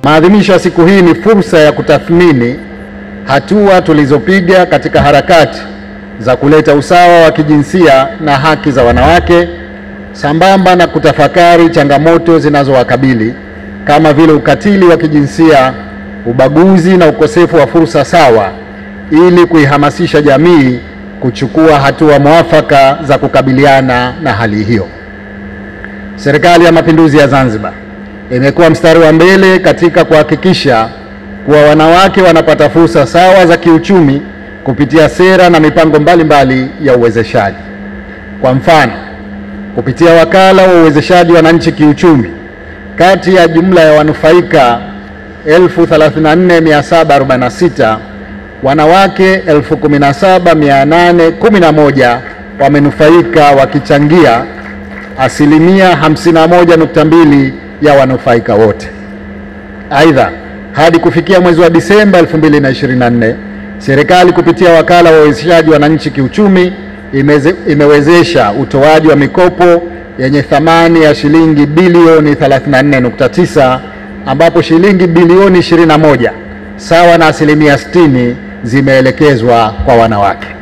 Maadhimisho ya siku hii ni fursa ya kutathmini hatua tulizopiga katika harakati za kuleta usawa wa kijinsia na haki za wanawake, sambamba na kutafakari changamoto zinazowakabili kama vile ukatili wa kijinsia, ubaguzi na ukosefu wa fursa sawa, ili kuihamasisha jamii kuchukua hatua mwafaka za kukabiliana na hali hiyo. Serikali ya Mapinduzi ya Zanzibar imekuwa mstari wa mbele katika kuhakikisha kuwa wanawake wanapata fursa sawa za kiuchumi kupitia sera na mipango mbalimbali ya uwezeshaji. Kwa mfano, kupitia wakala wa uwezeshaji wananchi kiuchumi, kati ya jumla ya wanufaika 34,746, wanawake 17,811 wamenufaika, wakichangia 51.2% ya wanufaika wote. Aidha, hadi kufikia mwezi wa Disemba 2024, serikali kupitia wakala wa uwezeshaji wananchi kiuchumi imewezesha utoaji wa mikopo yenye thamani ya shilingi bilioni 34.9, ambapo shilingi bilioni 21 sawa na 60% zimeelekezwa kwa wanawake.